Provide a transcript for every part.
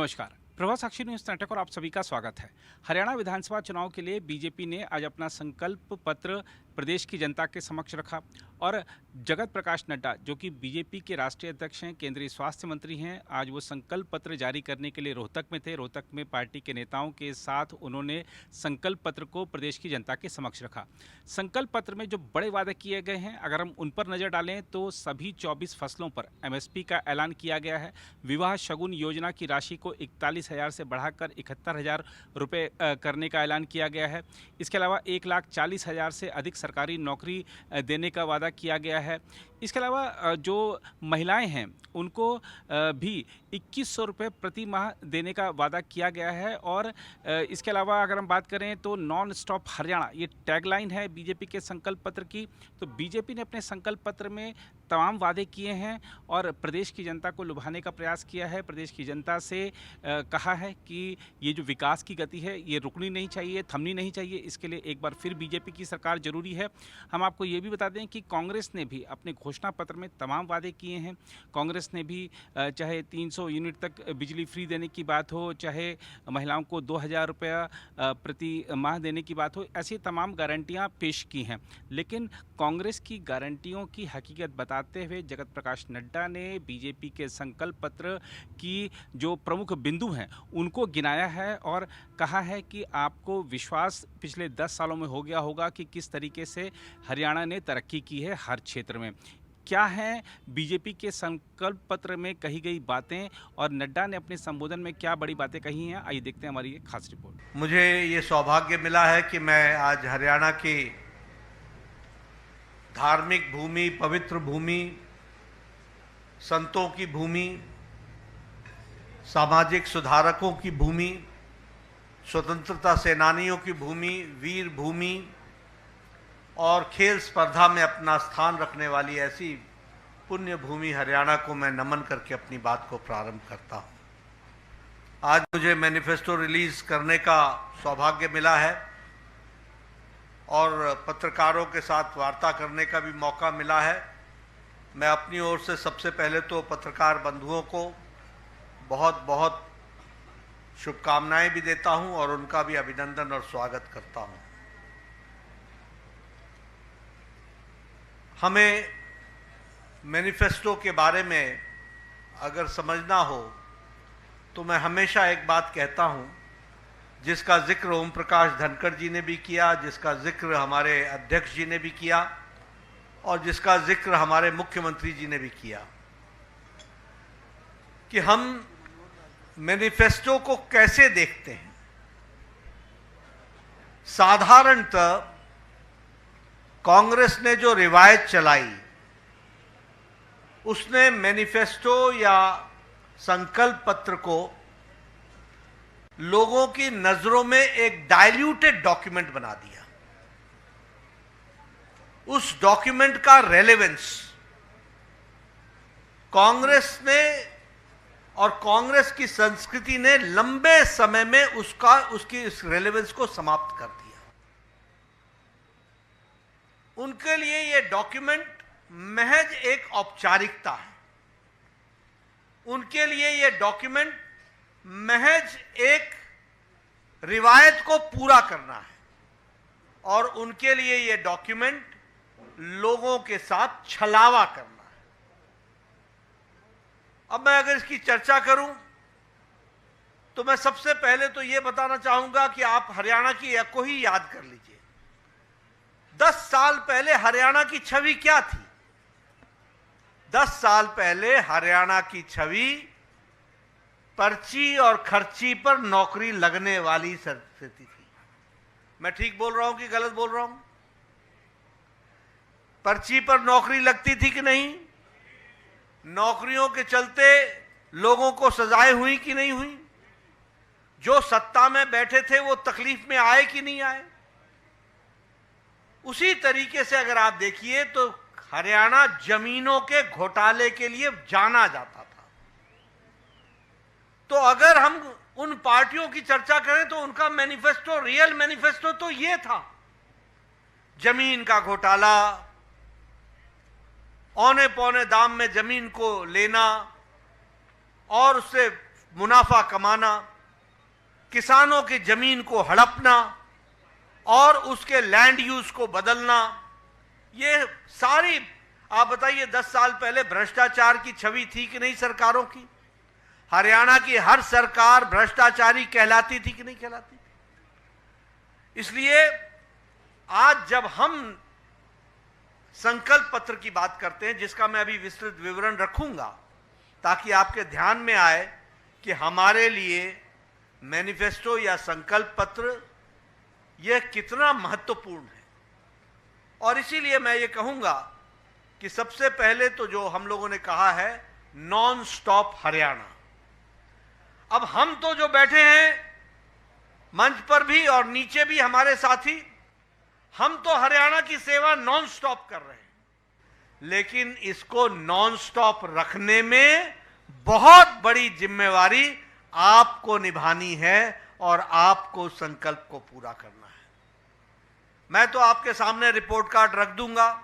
नमस्कार। प्रभा साक्षी न्यूज नाटक और आप सभी का स्वागत है। हरियाणा विधानसभा चुनाव के लिए बीजेपी ने आज अपना संकल्प पत्र प्रदेश की जनता के समक्ष रखा और जगत प्रकाश नड्डा, जो कि बीजेपी के राष्ट्रीय अध्यक्ष हैं, केंद्रीय स्वास्थ्य मंत्री हैं, आज वो संकल्प पत्र जारी करने के लिए रोहतक में थे। रोहतक में पार्टी के नेताओं के साथ उन्होंने संकल्प पत्र को प्रदेश की जनता के समक्ष रखा। संकल्प पत्र में जो बड़े वादे किए गए हैं, अगर हम उन पर नजर डालें तो सभी 24 फसलों पर एमएसपी का ऐलान किया गया है। विवाह शगुन योजना की राशि को 41,000 से बढ़ाकर 71,000 रुपये करने का ऐलान किया गया है। इसके अलावा 1,40,000 से अधिक सरकारी नौकरी देने का वादा किया गया है। इसके अलावा जो महिलाएं हैं उनको भी 2,100 रुपये प्रति माह देने का वादा किया गया है। और इसके अलावा अगर हम बात करें तो नॉन स्टॉप हरियाणा, ये टैगलाइन है बीजेपी के संकल्प पत्र की। तो बीजेपी ने अपने संकल्प पत्र में तमाम वादे किए हैं और प्रदेश की जनता को लुभाने का प्रयास किया है। प्रदेश की जनता से कहा है कि ये जो विकास की गति है ये रुकनी नहीं चाहिए, थमनी नहीं चाहिए। इसके लिए एक बार फिर बीजेपी की सरकार जरूरी है। हम आपको ये भी बता दें कि कांग्रेस ने भी अपने घोषणा पत्र में तमाम वादे किए हैं। कांग्रेस ने भी चाहे 300 यूनिट तक बिजली फ्री देने की बात हो, चाहे महिलाओं को 2,000 रुपया प्रति माह देने की बात हो, ऐसी तमाम गारंटियां पेश की हैं। लेकिन कांग्रेस की गारंटियों की हकीकत बताते हुए जगत प्रकाश नड्डा ने बीजेपी के संकल्प पत्र की जो प्रमुख बिंदु हैं उनको गिनाया है और कहा है कि आपको विश्वास पिछले 10 सालों में हो गया होगा कि किस तरीके से हरियाणा ने तरक्की की है हर क्षेत्र में। क्या है बीजेपी के संकल्प पत्र में कही गई बातें और नड्डा ने अपने संबोधन में क्या बड़ी बातें कही हैं, आइए देखते हैं हमारी एक खास रिपोर्ट। मुझे ये सौभाग्य मिला है कि मैं आज हरियाणा की धार्मिक भूमि, पवित्र भूमि, संतों की भूमि, सामाजिक सुधारकों की भूमि, स्वतंत्रता सेनानियों की भूमि, वीर भूमि और खेल स्पर्धा में अपना स्थान रखने वाली ऐसी पुण्य भूमि हरियाणा को मैं नमन करके अपनी बात को प्रारंभ करता हूँ। आज मुझे मैनिफेस्टो रिलीज करने का सौभाग्य मिला है और पत्रकारों के साथ वार्ता करने का भी मौका मिला है। मैं अपनी ओर से सबसे पहले तो पत्रकार बंधुओं को बहुत बहुत शुभकामनाएं भी देता हूं और उनका भी अभिनंदन और स्वागत करता हूं। हमें मैनिफेस्टो के बारे में अगर समझना हो तो मैं हमेशा एक बात कहता हूं, जिसका जिक्र ओम प्रकाश धनखड़ जी ने भी किया, जिसका जिक्र हमारे अध्यक्ष जी ने भी किया और जिसका जिक्र हमारे मुख्यमंत्री जी ने भी किया, कि हम मैनिफेस्टो को कैसे देखते हैं। साधारणतः कांग्रेस ने जो रिवायत चलाई उसने मैनिफेस्टो या संकल्प पत्र को लोगों की नजरों में एक डाइल्यूटेड डॉक्यूमेंट बना दिया। उस डॉक्यूमेंट का रेलेवेंस कांग्रेस ने और कांग्रेस की संस्कृति ने लंबे समय में उसकी इस रेलेवेंस को समाप्त कर दिया। उनके लिए यह डॉक्यूमेंट महज एक औपचारिकता है। उनके लिए यह डॉक्यूमेंट महज एक रिवायत को पूरा करना है और उनके लिए यह डॉक्यूमेंट लोगों के साथ छलावा करना है। अब मैं अगर इसकी चर्चा करूं तो मैं सबसे पहले तो यह बताना चाहूंगा कि आप हरियाणा की एक को ही याद कर लीजिए। 10 साल पहले हरियाणा की छवि क्या थी? 10 साल पहले हरियाणा की छवि पर्ची और खर्ची पर नौकरी लगने वाली स्थिति थी। मैं ठीक बोल रहा हूं कि गलत बोल रहा हूं? पर्ची पर नौकरी लगती थी कि नहीं? नौकरियों के चलते लोगों को सजाएं हुई कि नहीं हुई? जो सत्ता में बैठे थे वो तकलीफ में आए कि नहीं आए? उसी तरीके से अगर आप देखिए तो हरियाणा जमीनों के घोटाले के लिए जाना जाता था। तो अगर हम उन पार्टियों की चर्चा करें तो उनका मैनिफेस्टो, रियल मैनिफेस्टो तो ये था। जमीन का घोटाला, औने पौने दाम में जमीन को लेना और उससे मुनाफा कमाना, किसानों की जमीन को हड़पना और उसके लैंड यूज को बदलना, ये सारी, आप बताइए 10 साल पहले भ्रष्टाचार की छवि थी कि नहीं सरकारों की? हरियाणा की हर सरकार भ्रष्टाचारी कहलाती थी कि नहीं कहलाती थी? इसलिए आज जब हम संकल्प पत्र की बात करते हैं, जिसका मैं अभी विस्तृत विवरण रखूंगा ताकि आपके ध्यान में आए कि हमारे लिए मैनिफेस्टो या संकल्प पत्र यह कितना महत्वपूर्ण है। और इसीलिए मैं ये कहूंगा कि सबसे पहले तो जो हम लोगों ने कहा है नॉन स्टॉप हरियाणा। अब हम तो जो बैठे हैं मंच पर भी और नीचे भी हमारे साथी, हम तो हरियाणा की सेवा नॉन स्टॉप कर रहे हैं, लेकिन इसको नॉन स्टॉप रखने में बहुत बड़ी जिम्मेवारी आपको निभानी है और आपको संकल्प को पूरा करना है। मैं तो आपके सामने रिपोर्ट कार्ड रख दूंगा,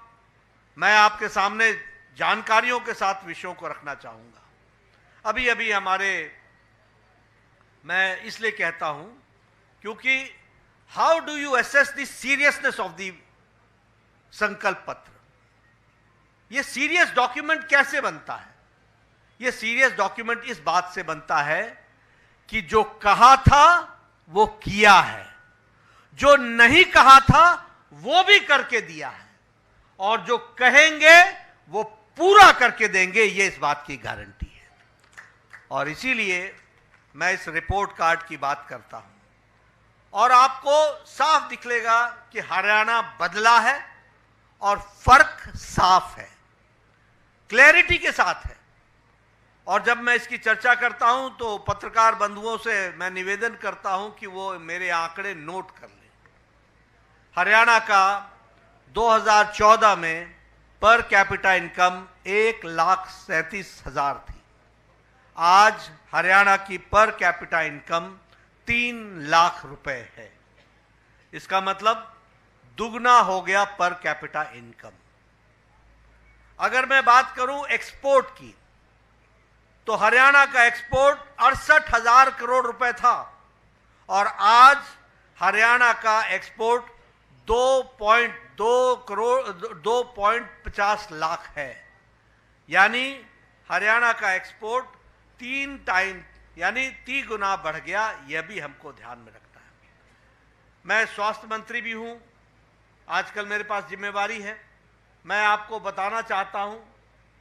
मैं आपके सामने जानकारियों के साथ विषयों को रखना चाहूंगा। अभी अभी मैं इसलिए कहता हूं क्योंकि how do you assess the seriousness of the संकल्प पत्र? यह सीरियस डॉक्यूमेंट कैसे बनता है? यह सीरियस डॉक्यूमेंट इस बात से बनता है कि जो कहा था वो किया है, जो नहीं कहा था वो भी करके दिया है, और जो कहेंगे वो पूरा करके देंगे, ये इस बात की गारंटी है। और इसीलिए मैं इस रिपोर्ट कार्ड की बात करता हूं और आपको साफ दिखलेगा कि हरियाणा बदला है और फर्क साफ है, क्लैरिटी के साथ है। और जब मैं इसकी चर्चा करता हूं तो पत्रकार बंधुओं से मैं निवेदन करता हूं कि वो मेरे आंकड़े नोट कर लें। हरियाणा का 2014 में पर कैपिटा इनकम 1,37,000 थी। आज हरियाणा की पर कैपिटा इनकम 3 लाख रुपए है। इसका मतलब दुगना हो गया पर कैपिटा इनकम। अगर मैं बात करूं एक्सपोर्ट की, तो हरियाणा का एक्सपोर्ट 68,000 करोड़ रुपए था और आज हरियाणा का एक्सपोर्ट 2.50 लाख है। यानी हरियाणा का एक्सपोर्ट 3 टाइम यानी 3 गुना बढ़ गया। यह भी हमको ध्यान में रखना है। मैं स्वास्थ्य मंत्री भी हूं, आजकल मेरे पास जिम्मेवारी है। मैं आपको बताना चाहता हूं,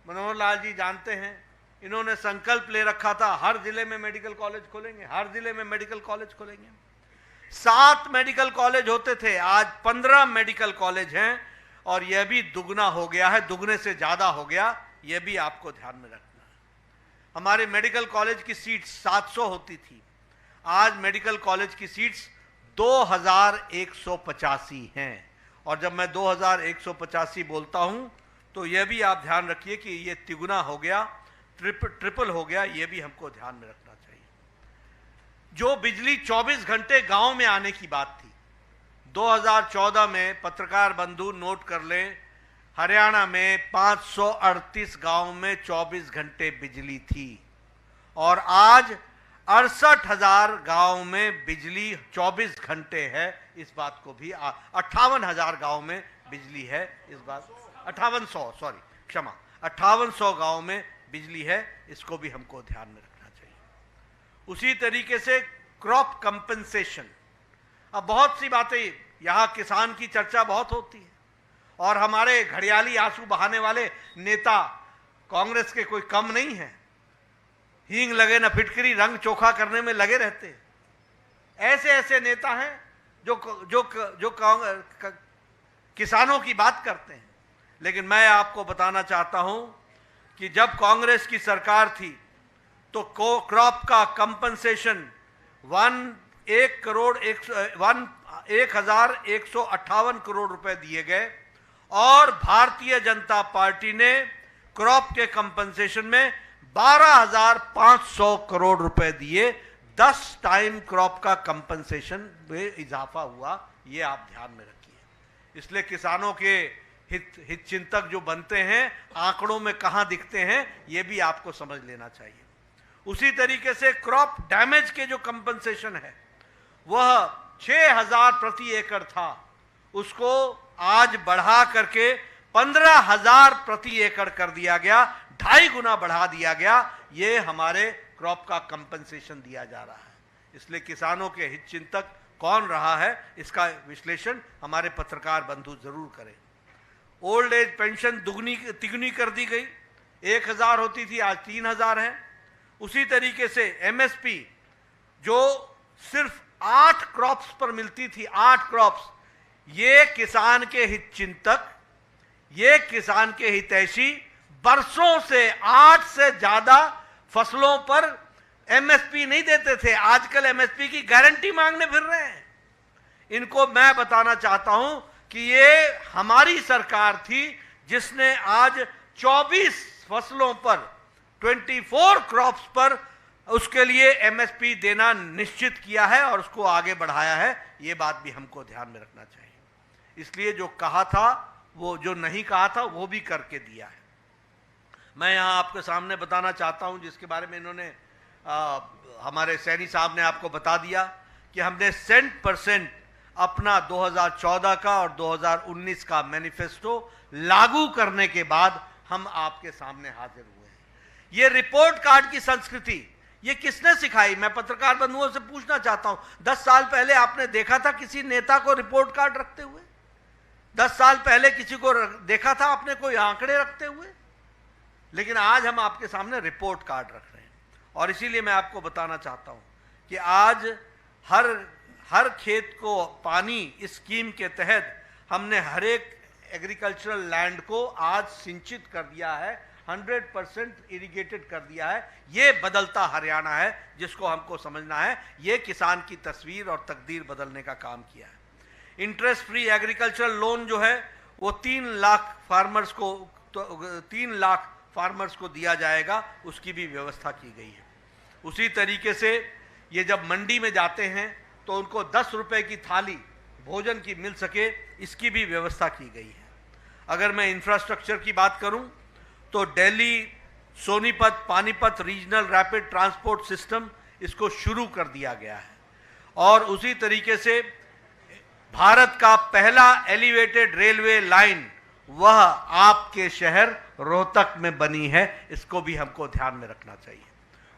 मनोहर लाल जी जानते हैं, इन्होंने संकल्प ले रखा था हर जिले में मेडिकल कॉलेज खोलेंगे, हर जिले में मेडिकल कॉलेज खोलेंगे। 7 मेडिकल कॉलेज होते थे, आज 15 मेडिकल कॉलेज हैं और यह भी दुगना हो गया है, दुगने से ज्यादा हो गया। यह भी आपको ध्यान में रखना है। हमारे मेडिकल कॉलेज की सीट्स 700 होती थी, आज मेडिकल कॉलेज की सीट्स 2185 हैं। और जब मैं 2185 बोलता हूं तो यह भी आप ध्यान रखिए कि यह तिगुना हो गया, ट्रिपल हो गया। यह भी हमको ध्यान में रखना चाहिए। जो बिजली 24 घंटे गांव में आने की बात थी, 2014 में पत्रकार बंधु नोट कर लें, हरियाणा में 538 गांव में 24 घंटे बिजली थी और आज 68,000 गांव में बिजली 24 घंटे है। इस बात को भी 58,000 गांव में बिजली है। इस बात 5800 गांव में बिजली है। इसको भी हमको ध्यान में रखना चाहिए। उसी तरीके से क्रॉप कंपनसेशन, अब बहुत सी बातें, यहां किसान की चर्चा बहुत होती है और हमारे घड़ियाली आंसू बहाने वाले नेता कांग्रेस के कोई कम नहीं है। हींग लगे न फिटकरी, रंग चोखा करने में लगे रहते हैं। ऐसे ऐसे नेता हैं जो किसानों की बात करते हैं। लेकिन मैं आपको बताना चाहता हूं कि जब कांग्रेस की सरकार थी तो क्रॉप का कंपनसेशन 1,158 करोड़ रुपए दिए गए और भारतीय जनता पार्टी ने क्रॉप के कंपनसेशन में 12,500 करोड़ रुपए दिए। 10 टाइम क्रॉप का कंपनसेशन में इजाफा हुआ। ये आप ध्यान में रखिए। इसलिए किसानों के हित चिंतक जो बनते हैं, आंकड़ों में कहां दिखते हैं, यह भी आपको समझ लेना चाहिए। उसी तरीके से क्रॉप डैमेज के जो कंपनसेशन है वह 6,000 प्रति एकड़ था, उसको आज बढ़ा करके 15,000 प्रति एकड़ कर दिया गया, 2.5 गुना बढ़ा दिया गया। ये हमारे क्रॉप का कंपनसेशन दिया जा रहा है। इसलिए किसानों के हित चिंतक कौन रहा है, इसका विश्लेषण हमारे पत्रकार बंधु जरूर करें। ओल्ड एज पेंशन तिगुनी कर दी गई, 1,000 होती थी, आज 3,000 है। उसी तरीके से एमएसपी जो सिर्फ 8 क्रॉप्स पर मिलती थी, 8 क्रॉप्स, ये किसान के हित चिंतक, ये किसान के हितैषी बरसों से 8 से ज्यादा फसलों पर एमएसपी नहीं देते थे, आजकल एमएसपी की गारंटी मांगने फिर रहे हैं। इनको मैं बताना चाहता हूं कि ये हमारी सरकार थी जिसने आज 24 फसलों पर, 24 क्रॉप्स पर उसके लिए एमएसपी देना निश्चित किया है और उसको आगे बढ़ाया है। ये बात भी हमको ध्यान में रखना चाहिए। इसलिए जो कहा था, वो जो नहीं कहा था वो भी करके दिया है। मैं यहां आपके सामने बताना चाहता हूं, जिसके बारे में इन्होंने हमारे सैनी साहब ने आपको बता दिया कि हमने 100% अपना 2014 का और 2019 का मैनिफेस्टो लागू करने के बाद हम आपके सामने हाजिर हुए हैं। ये रिपोर्ट कार्ड की संस्कृति ये किसने सिखाई? मैं पत्रकार बंधुओं से पूछना चाहता हूं, 10 साल पहले आपने देखा था किसी नेता को रिपोर्ट कार्ड रखते हुए? 10 साल पहले किसी को देखा था आपने कोई आंकड़े रखते हुए? लेकिन आज हम आपके सामने रिपोर्ट कार्ड रख रहे हैं। और इसीलिए मैं आपको बताना चाहता हूं कि आज हर खेत को पानी इस स्कीम के तहत हमने हर एक एग्रीकल्चरल लैंड को आज सिंचित कर दिया है, 100% इरिगेटेड कर दिया है। ये बदलता हरियाणा है जिसको हमको समझना है। ये किसान की तस्वीर और तकदीर बदलने का काम किया है। इंटरेस्ट फ्री एग्रीकल्चरल लोन जो है वो 3 लाख फार्मर्स को दिया जाएगा, उसकी भी व्यवस्था की गई है। उसी तरीके से ये जब मंडी में जाते हैं तो उनको 10 रुपए की थाली भोजन की मिल सके, इसकी भी व्यवस्था की गई है। अगर मैं इंफ्रास्ट्रक्चर की बात करूं तो Delhi Sonipat Panipat regional rapid transport system, इसको शुरू कर दिया गया है। और उसी तरीके से भारत का पहला एलिवेटेड रेलवे लाइन वह आपके शहर रोहतक में बनी है, इसको भी हमको ध्यान में रखना चाहिए।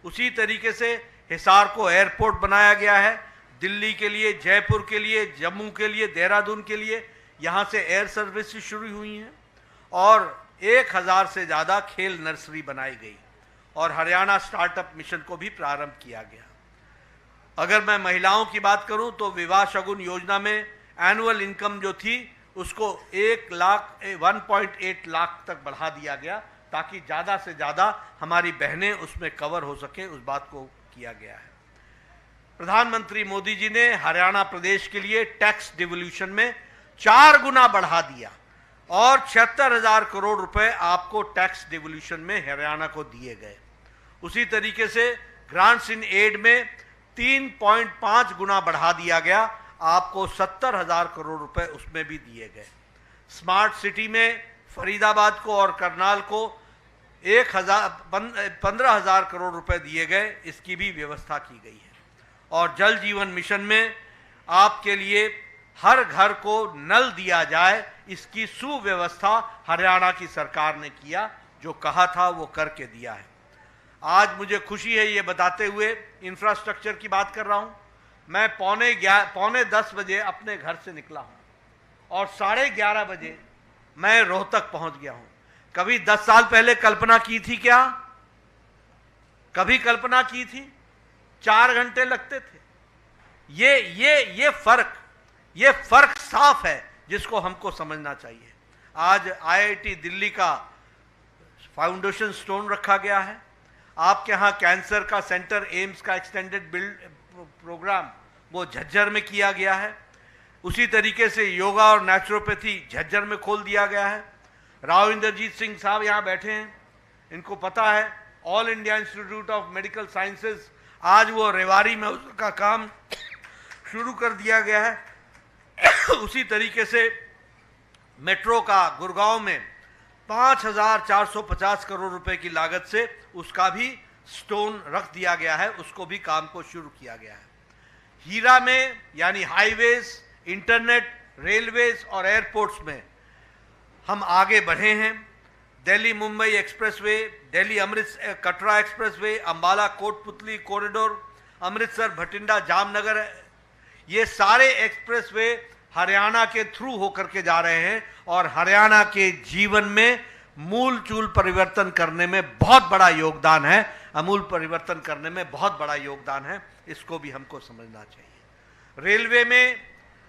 उसी तरीके से हिसार को एयरपोर्ट बनाया गया है, दिल्ली के लिए, जयपुर के लिए, जम्मू के लिए, देहरादून के लिए यहाँ से एयर सर्विसेज शुरू हुई हैं और 1000 से ज़्यादा खेल नर्सरी बनाई गई और हरियाणा स्टार्टअप मिशन को भी प्रारंभ किया गया। अगर मैं महिलाओं की बात करूं तो विवाह शगुन योजना में एनुअल इनकम जो थी उसको 1.8 लाख तक बढ़ा दिया गया ताकि ज़्यादा से ज़्यादा हमारी बहनें उसमें कवर हो सकें, उस बात को किया गया है। प्रधानमंत्री मोदी जी ने हरियाणा प्रदेश के लिए टैक्स डिवोल्यूशन में 4 गुना बढ़ा दिया और 76,000 करोड़ रुपए आपको टैक्स डिवोल्यूशन में हरियाणा को दिए गए। उसी तरीके से ग्रांट्स इन एड में 3.5 गुना बढ़ा दिया गया, आपको 70,000 करोड़ रुपए उसमें भी दिए गए। स्मार्ट सिटी में फरीदाबाद को और करनाल को 15,000 करोड़ रुपए दिए गए, इसकी भी व्यवस्था की गई है। और जल जीवन मिशन में आपके लिए हर घर को नल दिया जाए, इसकी सुव्यवस्था हरियाणा की सरकार ने किया, जो कहा था वो करके दिया है। आज मुझे खुशी है ये बताते हुए, इंफ्रास्ट्रक्चर की बात कर रहा हूं, मैं पौने 10 बजे अपने घर से निकला हूं और 11:30 बजे मैं रोहतक पहुंच गया हूं। कभी 10 साल पहले कल्पना की थी क्या? कभी कल्पना की थी? 4 घंटे लगते थे। ये फर्क साफ है जिसको हमको समझना चाहिए। आज आईआईटी दिल्ली का फाउंडेशन स्टोन रखा गया है। आपके यहाँ कैंसर का सेंटर, एम्स का एक्सटेंडेड प्रोग्राम वो झज्जर में किया गया है। उसी तरीके से योगा और नेचुरोपैथी झज्जर में खोल दिया गया है। राव इंद्रजीत सिंह साहब यहाँ बैठे हैं, इनको पता है all India institute of medical sciences, आज वो रेवाड़ी में उसका काम शुरू कर दिया गया है। उसी तरीके से मेट्रो का गुड़गांव में 5,450 करोड़ रुपए की लागत से उसका भी स्टोन रख दिया गया है, उसको भी काम को शुरू किया गया है। हीरा में यानी हाईवेज, इंटरनेट, रेलवेज और एयरपोर्ट्स में हम आगे बढ़े हैं। Delhi Mumbai expressway, Delhi Amritsar Katra expressway, Ambala Kotputli corridor, Amritsar Bathinda Jamnagar, ये सारे एक्सप्रेसवे हरियाणा के थ्रू होकर के जा रहे हैं और हरियाणा के जीवन में मूल चूल परिवर्तन करने में बहुत बड़ा योगदान है, अमूल परिवर्तन करने में बहुत बड़ा योगदान है। इसको भी हमको समझना चाहिए। रेलवे में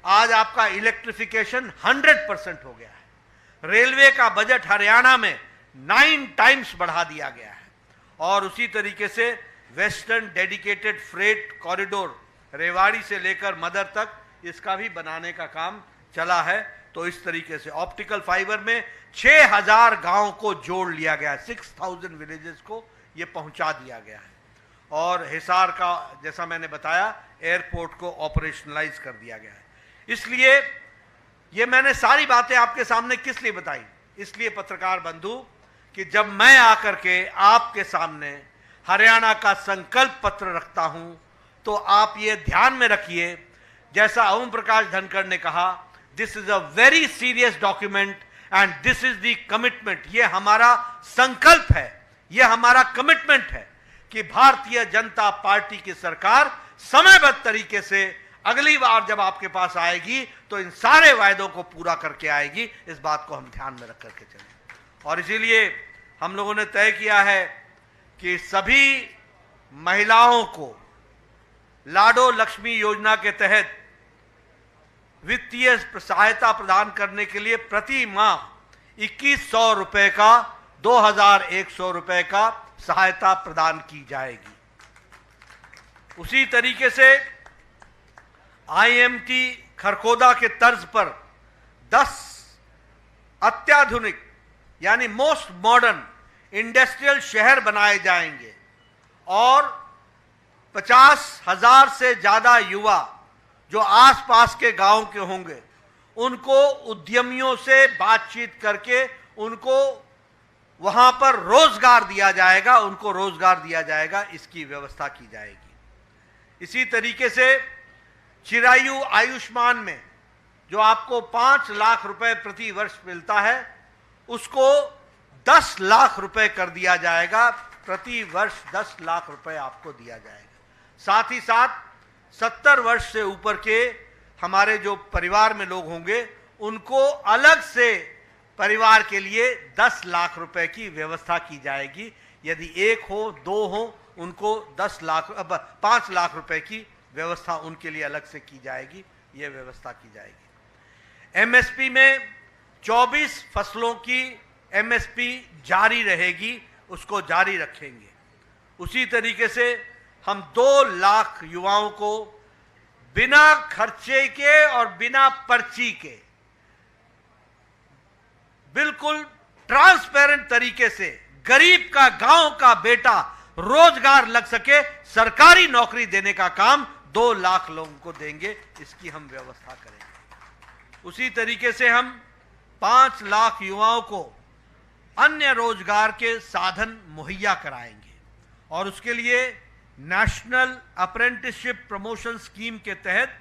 आज आपका इलेक्ट्रिफिकेशन 100% हो गया है। रेलवे का बजट हरियाणा में 9 टाइम्स बढ़ा दिया गया है और उसी तरीके से western dedicated freight corridor Rewari से लेकर मदर तक इसका भी बनाने का काम चला है। तो इस तरीके से ऑप्टिकल फाइबर में 6000 गांव को जोड़ लिया गया है, 6000 विलेजेस को ये पहुंचा दिया गया है। और हिसार का, जैसा मैंने बताया, एयरपोर्ट को ऑपरेशनलाइज कर दिया गया है। इसलिए ये मैंने सारी बातें आपके सामने किस लिए बताई? इसलिए पत्रकार बंधु कि जब मैं आकर के आपके सामने हरियाणा का संकल्प पत्र रखता हूं तो आप ये ध्यान में रखिए, जैसा ओम प्रकाश धनखड़ ने कहा, this is a very serious document and this is the commitment. ये हमारा संकल्प है, ये हमारा कमिटमेंट है कि भारतीय जनता पार्टी की सरकार समयबद्ध तरीके से अगली बार जब आपके पास आएगी तो इन सारे वायदों को पूरा करके आएगी। इस बात को हम ध्यान में रख करके चलें और इसीलिए हम लोगों ने तय किया है कि सभी महिलाओं को लाडो लक्ष्मी योजना के तहत वित्तीय सहायता प्रदान करने के लिए प्रति माह 2100 रुपए का 2100 रुपए का सहायता प्रदान की जाएगी। उसी तरीके से आईएमटी खरखोदा के तर्ज पर 10 अत्याधुनिक यानी मोस्ट मॉडर्न इंडस्ट्रियल शहर बनाए जाएंगे और 50,000 से ज्यादा युवा जो आसपास के गांव के होंगे उनको उद्यमियों से बातचीत करके उनको वहां पर रोजगार दिया जाएगा, उनको रोजगार दिया जाएगा, इसकी व्यवस्था की जाएगी। इसी तरीके से चिरायु आयुष्मान में जो आपको 5 लाख रुपए प्रति वर्ष मिलता है उसको 10 लाख रुपए कर दिया जाएगा, प्रति वर्ष 10 लाख रुपए आपको दिया जाएगा। साथ ही साथ 70 वर्ष से ऊपर के हमारे जो परिवार में लोग होंगे उनको अलग से परिवार के लिए 10 लाख रुपए की व्यवस्था की जाएगी। यदि 1 हो 2 हो उनको 5 लाख रुपए की व्यवस्था उनके लिए अलग से की जाएगी, ये व्यवस्था की जाएगी। एमएसपी में 24 फसलों की एमएसपी जारी रहेगी, उसको जारी रखेंगे। उसी तरीके से हम 2 लाख युवाओं को बिना खर्चे के और बिना पर्ची के बिल्कुल ट्रांसपेरेंट तरीके से गरीब का, गांव का बेटा रोजगार लग सके, सरकारी नौकरी देने का काम 2 लाख लोगों को देंगे, इसकी हम व्यवस्था करेंगे। उसी तरीके से हम 5 लाख युवाओं को अन्य रोजगार के साधन मुहैया कराएंगे और उसके लिए नेशनल अप्रेंटिसशिप प्रमोशन स्कीम के तहत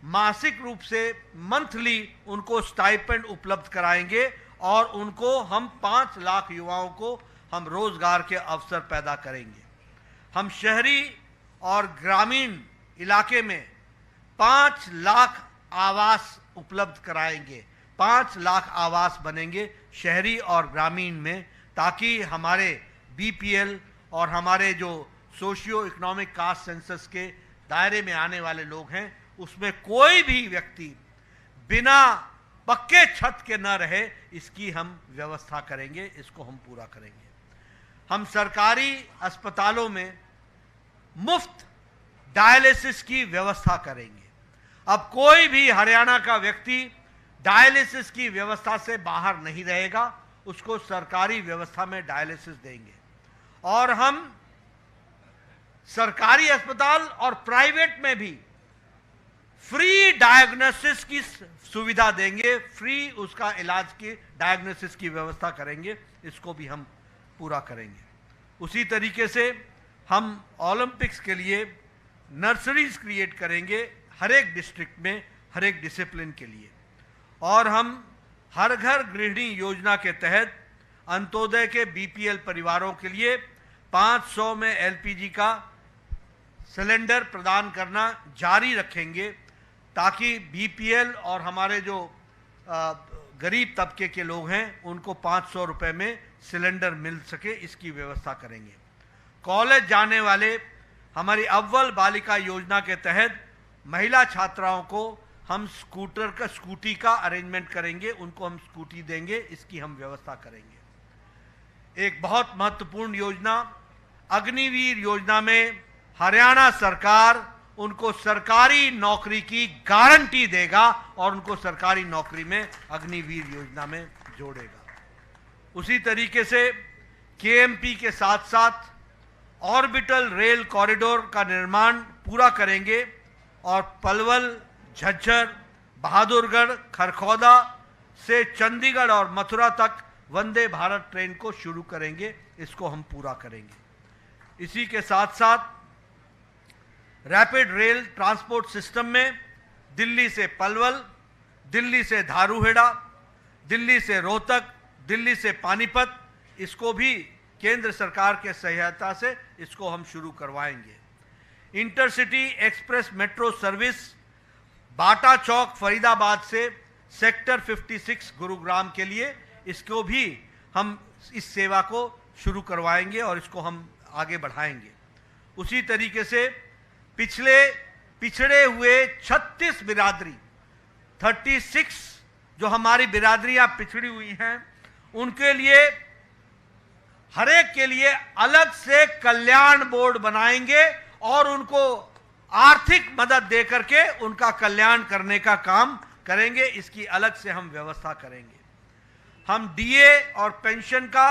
मासिक रूप से मंथली उनको स्टाइपेंड उपलब्ध कराएंगे और उनको हम 5 लाख युवाओं को हम रोजगार के अवसर पैदा करेंगे। हम शहरी और ग्रामीण इलाके में 5 लाख आवास उपलब्ध कराएंगे, 5 लाख आवास बनेंगे शहरी और ग्रामीण में, ताकि हमारे बीपीएल और हमारे जो सोशियो इकोनॉमिक कास्ट सेंसस के दायरे में आने वाले लोग हैं उसमें कोई भी व्यक्ति बिना पक्के छत के न रहे, इसकी हम व्यवस्था करेंगे, इसको हम पूरा करेंगे। हम सरकारी अस्पतालों में मुफ्त डायलिसिस की व्यवस्था करेंगे। अब कोई भी हरियाणा का व्यक्ति डायलिसिस की व्यवस्था से बाहर नहीं रहेगा, उसको सरकारी व्यवस्था में डायलिसिस देंगे। और हम सरकारी अस्पताल और प्राइवेट में भी फ्री डायग्नोसिस की सुविधा देंगे, फ्री उसका इलाज की डायग्नोसिस की व्यवस्था करेंगे, इसको भी हम पूरा करेंगे। उसी तरीके से हम ओलंपिक्स के लिए नर्सरीज क्रिएट करेंगे हर एक डिस्ट्रिक्ट में, हर एक डिसिप्लिन के लिए। और हम हर घर गृहिणी योजना के तहत अंत्योदय के बीपीएल परिवारों के लिए 500 में एलपीजी का सिलेंडर प्रदान करना जारी रखेंगे, ताकि बीपीएल और हमारे जो गरीब तबके के लोग हैं उनको 500 रुपये में सिलेंडर मिल सके, इसकी व्यवस्था करेंगे। कॉलेज जाने वाले हमारी अव्वल बालिका योजना के तहत महिला छात्राओं को हम स्कूटी का अरेंजमेंट करेंगे, उनको हम स्कूटी देंगे, इसकी हम व्यवस्था करेंगे। एक बहुत महत्वपूर्ण योजना अग्निवीर योजना में हरियाणा सरकार उनको सरकारी नौकरी की गारंटी देगा और उनको सरकारी नौकरी में अग्निवीर योजना में जोड़ेगा। उसी तरीके से केएमपी के साथ साथ ऑर्बिटल रेल कॉरिडोर का निर्माण पूरा करेंगे और पलवल, झज्जर, बहादुरगढ़, खरखौदा से चंडीगढ़ और मथुरा तक वंदे भारत ट्रेन को शुरू करेंगे, इसको हम पूरा करेंगे। इसी के साथ साथ रैपिड रेल ट्रांसपोर्ट सिस्टम में दिल्ली से पलवल, दिल्ली से धारूहेड़ा, दिल्ली से रोहतक, दिल्ली से पानीपत, इसको भी केंद्र सरकार के सहायता से इसको हम शुरू करवाएंगे। इंटरसिटी एक्सप्रेस मेट्रो सर्विस बाटा चौक फरीदाबाद से सेक्टर 56 गुरुग्राम के लिए, इसको भी हम इस सेवा को शुरू करवाएंगे और इसको हम आगे बढ़ाएंगे। उसी तरीके से पिछड़े हुए 36 बिरादरी 36 जो हमारी बिरादरियां पिछड़ी हुई हैं, उनके लिए हर एक के लिए अलग से कल्याण बोर्ड बनाएंगे और उनको आर्थिक मदद दे करके उनका कल्याण करने का काम करेंगे, इसकी अलग से हम व्यवस्था करेंगे। हम डीए और पेंशन का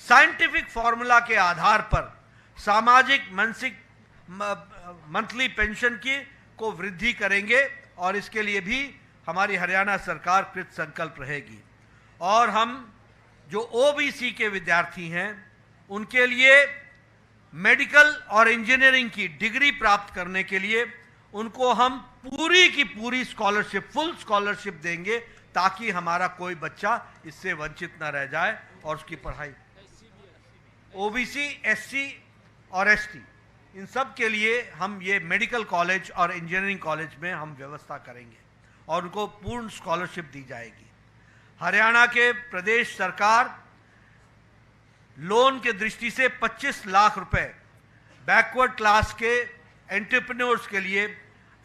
साइंटिफिक फॉर्मूला के आधार पर सामाजिक मानसिक मंथली पेंशन की को वृद्धि करेंगे और इसके लिए भी हमारी हरियाणा सरकार कृत संकल्प रहेगी। और हम जो ओबीसी के विद्यार्थी हैं उनके लिए मेडिकल और इंजीनियरिंग की डिग्री प्राप्त करने के लिए उनको हम पूरी की पूरी स्कॉलरशिप, फुल स्कॉलरशिप देंगे, ताकि हमारा कोई बच्चा इससे वंचित न रह जाए और उसकी पढ़ाई। ओबीसी, एससी और एसटी, इन सब के लिए हम ये मेडिकल कॉलेज और इंजीनियरिंग कॉलेज में हम व्यवस्था करेंगे और उनको पूर्ण स्कॉलरशिप दी जाएगी। हरियाणा के प्रदेश सरकार लोन के दृष्टि से 25 लाख रुपए बैकवर्ड क्लास के एंटरप्रेन्योर्स के लिए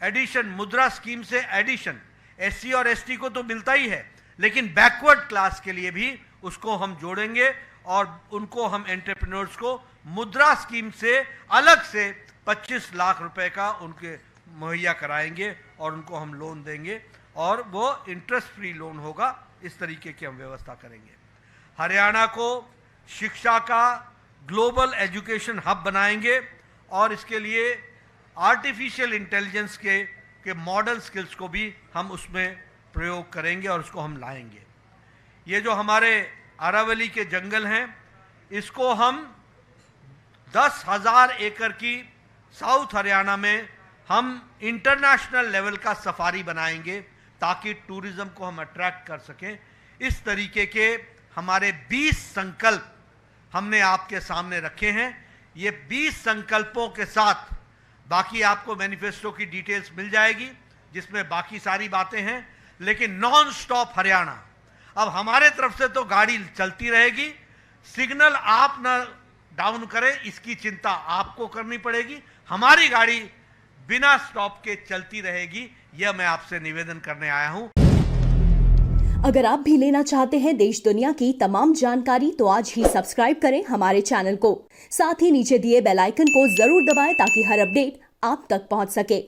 एडिशन, मुद्रा स्कीम से एडिशन, एससी और एसटी को तो मिलता ही है, लेकिन बैकवर्ड क्लास के लिए भी उसको हम जोड़ेंगे और उनको हम एंटरप्रेन्योर्स को मुद्रा स्कीम से अलग से 25 लाख रुपए का उनके मुहैया कराएंगे और उनको हम लोन देंगे और वो इंटरेस्ट फ्री लोन होगा। इस तरीके की हम व्यवस्था करेंगे। हरियाणा को शिक्षा का ग्लोबल एजुकेशन हब बनाएंगे और इसके लिए आर्टिफिशियल इंटेलिजेंस के मॉडल स्किल्स को भी हम उसमें प्रयोग करेंगे और उसको हम लाएंगे। ये जो हमारे अरावली के जंगल हैं, इसको हम 10,000 एकड़ की साउथ हरियाणा में हम इंटरनेशनल लेवल का सफारी बनाएंगे, ताकि टूरिज्म को हम अट्रैक्ट कर सकें। इस तरीके के हमारे 20 संकल्प हमने आपके सामने रखे हैं। ये 20 संकल्पों के साथ बाकी आपको मैनिफेस्टो की डिटेल्स मिल जाएगी, जिसमें बाकी सारी बातें हैं, लेकिन नॉन स्टॉप हरियाणा। अब हमारे तरफ से तो गाड़ी चलती रहेगी, सिग्नल आप ना डाउन करें इसकी चिंता आपको करनी पड़ेगी। हमारी गाड़ी बिना स्टॉप के चलती रहेगी, यह मैं आपसे निवेदन करने आया हूं। अगर आप भी लेना चाहते हैं देश दुनिया की तमाम जानकारी, तो आज ही सब्सक्राइब करें हमारे चैनल को। साथ ही नीचे दिए बेल आइकन को जरूर दबाएं, ताकि हर अपडेट आप तक पहुंच सके।